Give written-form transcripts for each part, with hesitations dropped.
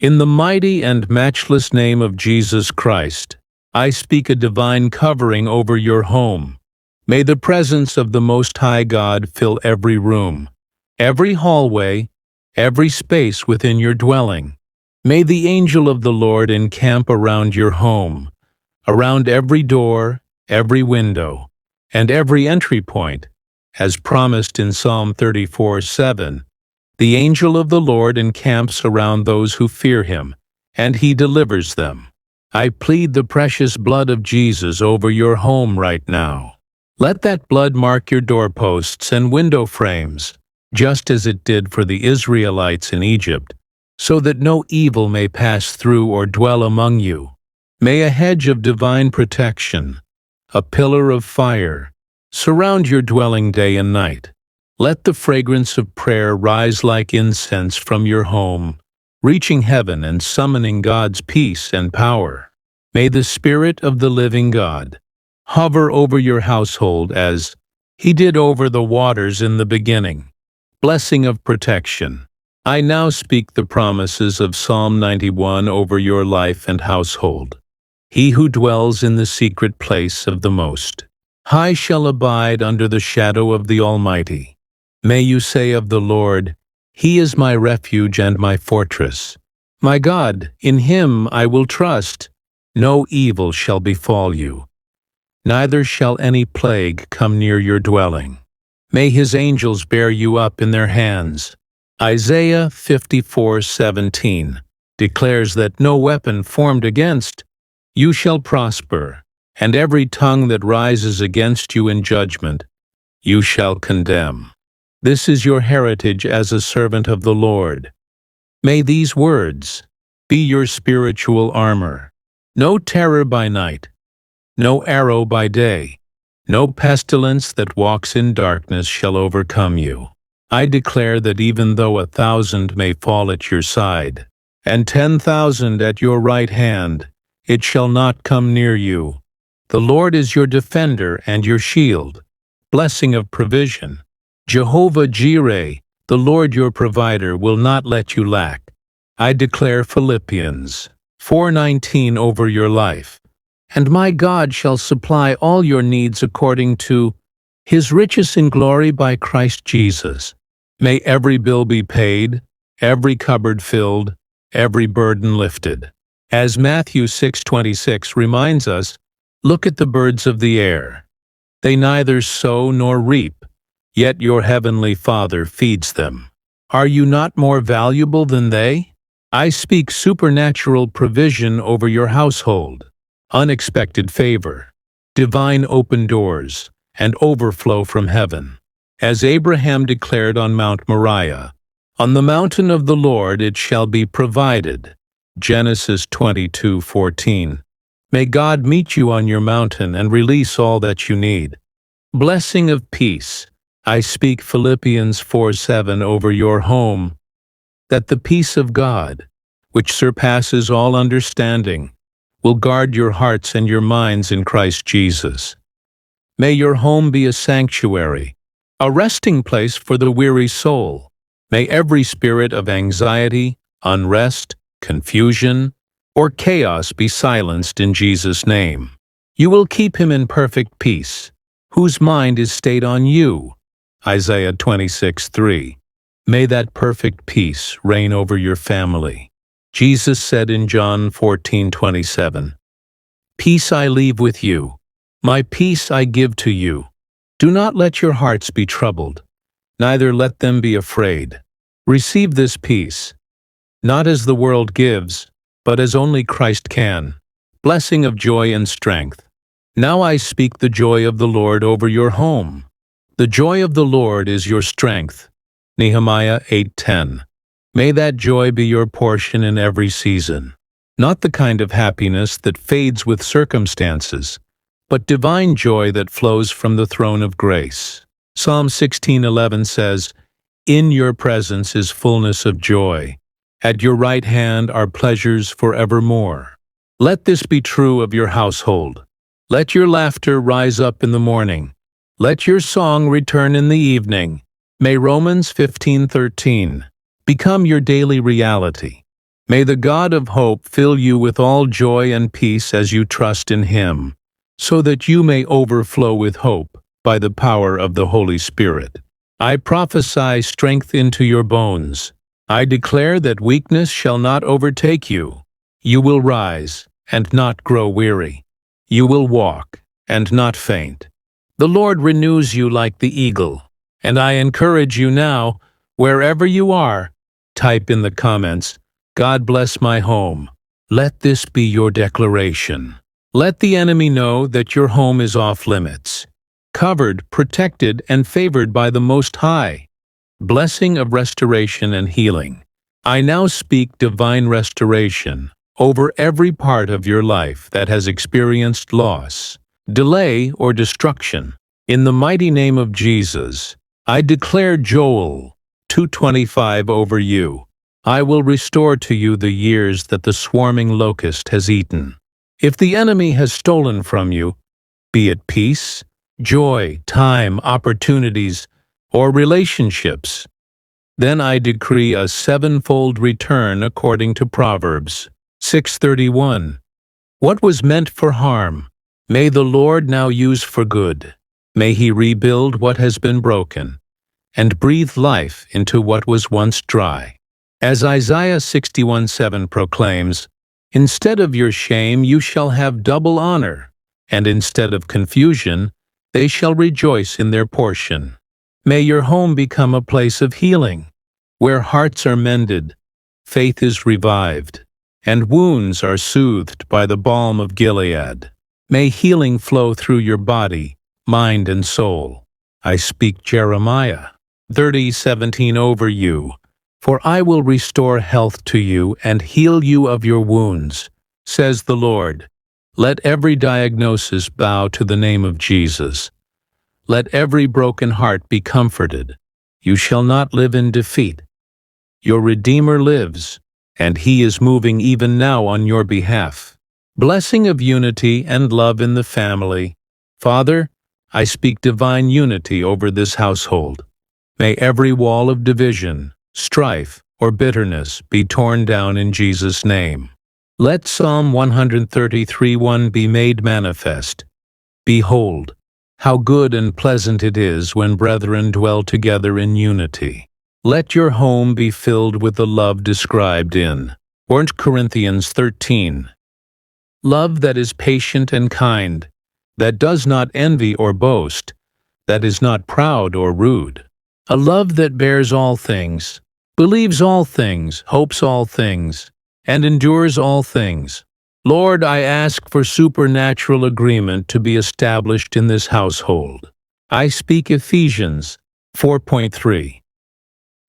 In the mighty and matchless name of Jesus Christ, I speak a divine covering over your home. May the presence of the Most High God fill every room, every hallway, every space within your dwelling. May the angel of the Lord encamp around your home, around every door, every window, and every entry point, as promised in Psalm 34:7. The angel of the Lord encamps around those who fear him, and he delivers them. I plead the precious blood of Jesus over your home right now. Let that blood mark your doorposts and window frames, just as it did for the Israelites in Egypt, so that no evil may pass through or dwell among you. May a hedge of divine protection, a pillar of fire, surround your dwelling day and night. Let the fragrance of prayer rise like incense from your home, reaching heaven and summoning God's peace and power. May the Spirit of the living God hover over your household as He did over the waters in the beginning. Blessing of protection. I now speak the promises of Psalm 91 over your life and household. He who dwells in the secret place of the Most High shall abide under the shadow of the Almighty. May you say of the Lord, He is my refuge and my fortress. My God, in Him I will trust. No evil shall befall you, neither shall any plague come near your dwelling. May His angels bear you up in their hands. Isaiah 54:17 declares that no weapon formed against you shall prosper, and every tongue that rises against you in judgment you shall condemn. This is your heritage as a servant of the Lord. May these words be your spiritual armor. No terror by night, no arrow by day, no pestilence that walks in darkness shall overcome you. I declare that even though 1,000 may fall at your side, and 10,000 at your right hand, it shall not come near you. The Lord is your defender and your shield. Blessing of provision. Jehovah Jireh, the Lord your provider, will not let you lack. I declare Philippians 4:19 over your life. And my God shall supply all your needs according to His riches in glory by Christ Jesus. May every bill be paid, every cupboard filled, every burden lifted. As Matthew 6:26 reminds us, look at the birds of the air. They neither sow nor reap, yet your heavenly Father feeds them. Are you not more valuable than they? I speak supernatural provision over your household, unexpected favor, divine open doors, and overflow from heaven. As Abraham declared on Mount Moriah, on the mountain of the Lord it shall be provided. Genesis 22:14. May God meet you on your mountain and release all that you need. Blessing of peace. I speak Philippians 4:7 over your home, that the peace of God, which surpasses all understanding, will guard your hearts and your minds in Christ Jesus. May your home be a sanctuary, a resting place for the weary soul. May every spirit of anxiety, unrest, confusion, or chaos be silenced in Jesus' name. You will keep him in perfect peace, whose mind is stayed on you. Isaiah 26:3. May that perfect peace reign over your family. Jesus said in John 14:27, Peace I leave with you, my peace I give to you. Do not let your hearts be troubled, neither let them be afraid. Receive this peace, not as the world gives, but as only Christ can. Blessing of joy and strength. Now I speak the joy of the Lord over your home. The joy of the Lord is your strength. Nehemiah 8:10. May that joy be your portion in every season. Not the kind of happiness that fades with circumstances, but divine joy that flows from the throne of grace. Psalm 16:11 says, In your presence is fullness of joy. At your right hand are pleasures forevermore. Let this be true of your household. Let your laughter rise up in the morning. Let your song return in the evening. May Romans 15:13 become your daily reality. May the God of hope fill you with all joy and peace as you trust in Him, so that you may overflow with hope by the power of the Holy Spirit. I prophesy strength into your bones. I declare that weakness shall not overtake you. You will rise and not grow weary. You will walk and not faint. The Lord renews you like the eagle, and I encourage you now, wherever you are, type in the comments, "God bless my home." Let this be your declaration. Let the enemy know that your home is off limits, covered, protected, and favored by the Most High. Blessing of restoration and healing. I now speak divine restoration over every part of your life that has experienced loss, delay, or destruction. In the mighty name of Jesus, I declare Joel 2:25 over you. I will restore to you the years that the swarming locust has eaten. If the enemy has stolen from you, be it peace, joy, time, opportunities, or relationships, then I decree a sevenfold return according to Proverbs 6:31. What was meant for harm, may the Lord now use for good. May He rebuild what has been broken, and breathe life into what was once dry. As Isaiah 61:7 proclaims, "Instead of your shame you shall have double honor, and instead of confusion they shall rejoice in their portion." May your home become a place of healing, where hearts are mended, faith is revived, and wounds are soothed by the balm of Gilead. May healing flow through your body, mind, and soul. I speak Jeremiah 30:17 over you. For I will restore health to you and heal you of your wounds, says the Lord. Let every diagnosis bow to the name of Jesus. Let every broken heart be comforted. You shall not live in defeat. Your Redeemer lives, and He is moving even now on your behalf. Blessing of unity and love in the family. Father, I speak divine unity over this household. May every wall of division, strife, or bitterness be torn down in Jesus' name. Let Psalm 133:1 be made manifest. Behold, how good and pleasant it is when brethren dwell together in unity. Let your home be filled with the love described in 1 Corinthians 13. Love that is patient and kind, that does not envy or boast, that is not proud or rude. A love that bears all things, believes all things, hopes all things, and endures all things. Lord, I ask for supernatural agreement to be established in this household. I speak Ephesians 4:3.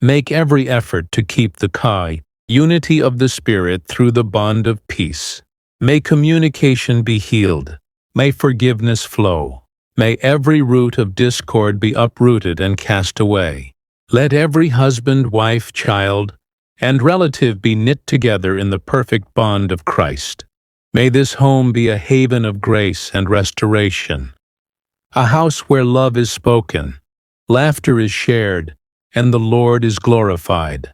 Make every effort to keep the unity of the Spirit through the bond of peace. May communication be healed. May forgiveness flow. May every root of discord be uprooted and cast away. Let every husband, wife, child, and relative be knit together in the perfect bond of Christ. May this home be a haven of grace and restoration, a house where love is spoken, laughter is shared, and the Lord is glorified.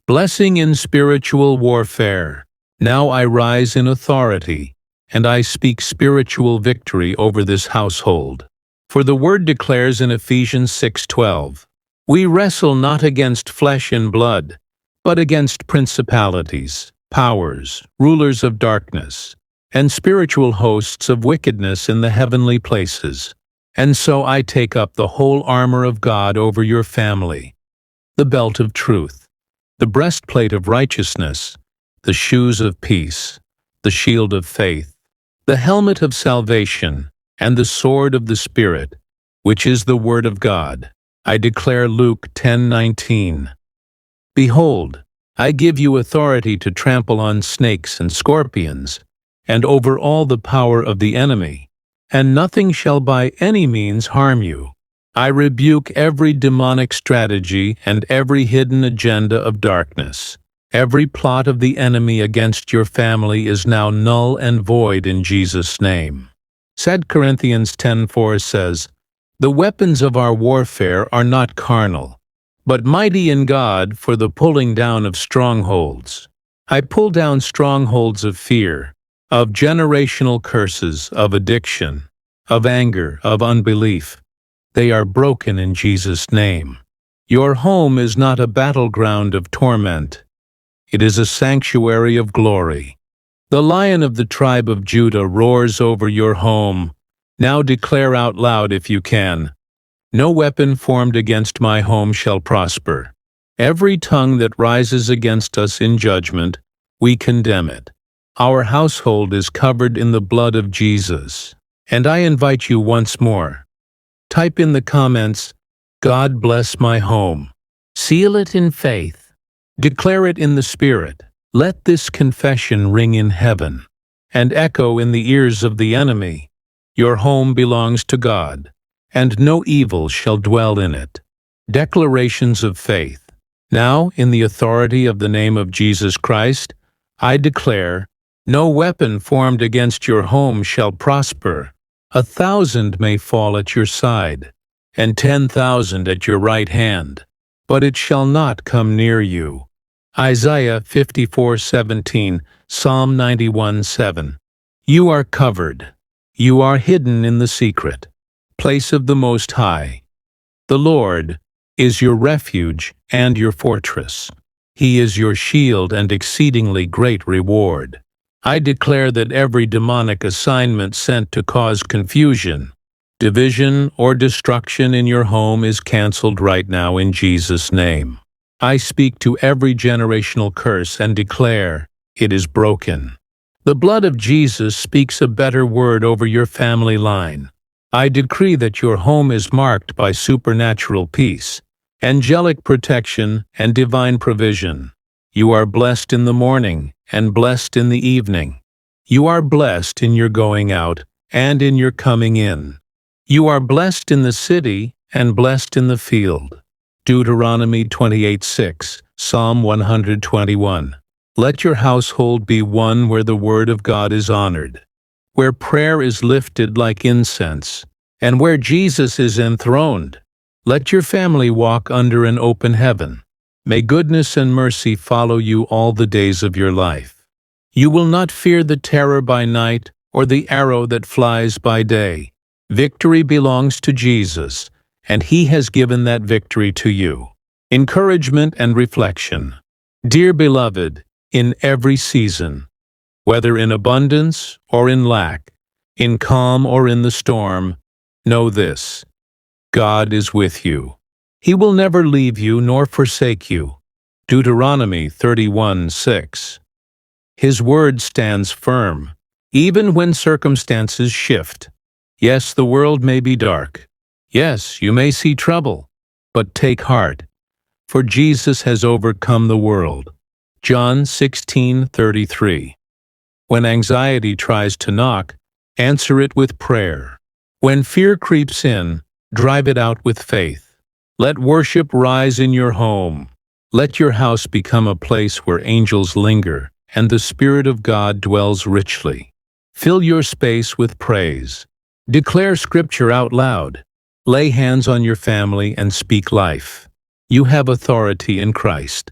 Blessing in spiritual warfare. Now I rise in authority, and I speak spiritual victory over this household. For the Word declares in Ephesians 6:12, "We wrestle not against flesh and blood, but against principalities, powers, rulers of darkness, and spiritual hosts of wickedness in the heavenly places." And so I take up the whole armor of God over your family, the belt of truth, the breastplate of righteousness, the shoes of peace, the shield of faith, the helmet of salvation, and the sword of the Spirit, which is the Word of God. I declare Luke 10:19. Behold, I give you authority to trample on snakes and scorpions, and over all the power of the enemy, and nothing shall by any means harm you. I rebuke every demonic strategy and every hidden agenda of darkness. Every plot of the enemy against your family is now null and void in Jesus' name. 2 Corinthians 10:4 says, "The weapons of our warfare are not carnal, but mighty in God for the pulling down of strongholds." I pull down strongholds of fear, of generational curses, of addiction, of anger, of unbelief. They are broken in Jesus' name. Your home is not a battleground of torment. It is a sanctuary of glory. The Lion of the tribe of Judah roars over your home. Now declare out loud if you can. No weapon formed against my home shall prosper. Every tongue that rises against us in judgment, we condemn it. Our household is covered in the blood of Jesus. And I invite you once more. Type in the comments, God bless my home. Seal it in faith. Declare it in the Spirit. Let this confession ring in heaven and echo in the ears of the enemy. Your home belongs to God, and no evil shall dwell in it. Declarations of faith. Now, in the authority of the name of Jesus Christ, I declare, no weapon formed against your home shall prosper. 1,000 may fall at your side, and 10,000 at your right hand, but it shall not come near you. Isaiah 54:17, Psalm 91:7. You are covered. You are hidden in the secret place of the Most High. The Lord is your refuge and your fortress. He is your shield and exceedingly great reward. I declare that every demonic assignment sent to cause confusion, division, or destruction in your home is canceled right now in Jesus' name. I speak to every generational curse and declare it is broken. The blood of Jesus speaks a better word over your family line. I decree that your home is marked by supernatural peace, angelic protection, and divine provision. You are blessed in the morning and blessed in the evening. You are blessed in your going out and in your coming in. You are blessed in the city and blessed in the field. Deuteronomy 28:6, Psalm 121. Let your household be one where the word of God is honored, where prayer is lifted like incense, and where Jesus is enthroned. Let your family walk under an open heaven. May goodness and mercy follow you all the days of your life. You will not fear the terror by night or the arrow that flies by day. Victory belongs to Jesus, and He has given that victory to you. Encouragement and reflection. Dear beloved, in every season, whether in abundance or in lack, in calm or in the storm, know this: God is with you. He will never leave you nor forsake you. Deuteronomy 31:6. His word stands firm, even when circumstances shift. Yes, the world may be dark. Yes, you may see trouble. But take heart, for Jesus has overcome the world. John 16:33. When anxiety tries to knock, answer it with prayer. When fear creeps in, drive it out with faith. Let worship rise in your home. Let your house become a place where angels linger and the Spirit of God dwells richly. Fill your space with praise. Declare Scripture out loud. Lay hands on your family and speak life. You have authority in Christ.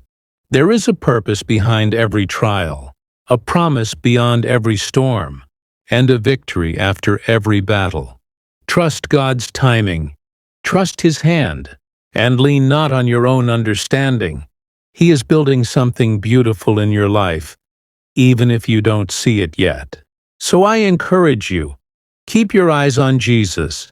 There is a purpose behind every trial, a promise beyond every storm, and a victory after every battle. Trust God's timing. Trust His hand, and lean not on your own understanding. He is building something beautiful in your life, even if you don't see it yet. So I encourage you, keep your eyes on Jesus.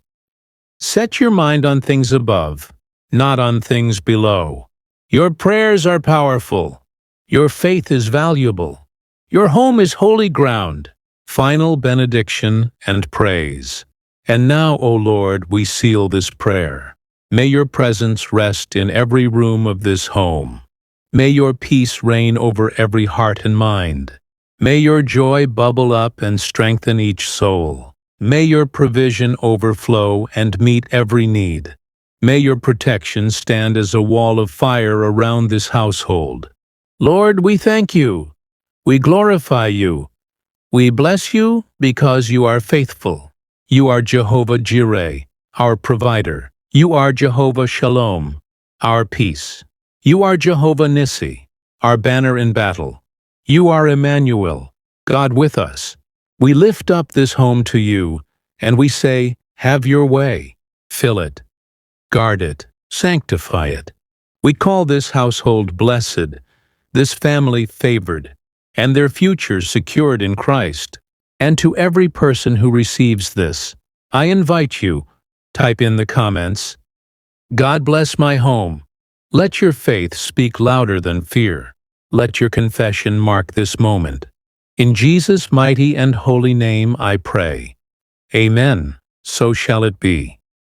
Set your mind on things above, not on things below. Your prayers are powerful. Your faith is valuable. Your home is holy ground. Final benediction and praise. And now, O Lord, we seal this prayer. May your presence rest in every room of this home. May your peace reign over every heart and mind. May your joy bubble up and strengthen each soul. May your provision overflow and meet every need. May your protection stand as a wall of fire around this household. Lord, we thank you. We glorify you. We bless you because you are faithful. You are Jehovah Jireh, our provider. You are Jehovah Shalom, our peace. You are Jehovah Nissi, our banner in battle. You are Emmanuel, God with us. We lift up this home to you, and we say, have your way. Fill it, guard it, sanctify it. We call this household blessed, this family favored, and their future secured in Christ. And to every person who receives this, I invite you, type in the comments, God bless my home. Let your faith speak louder than fear. Let your confession mark this moment. In Jesus' mighty and holy name I pray. Amen. So shall it be.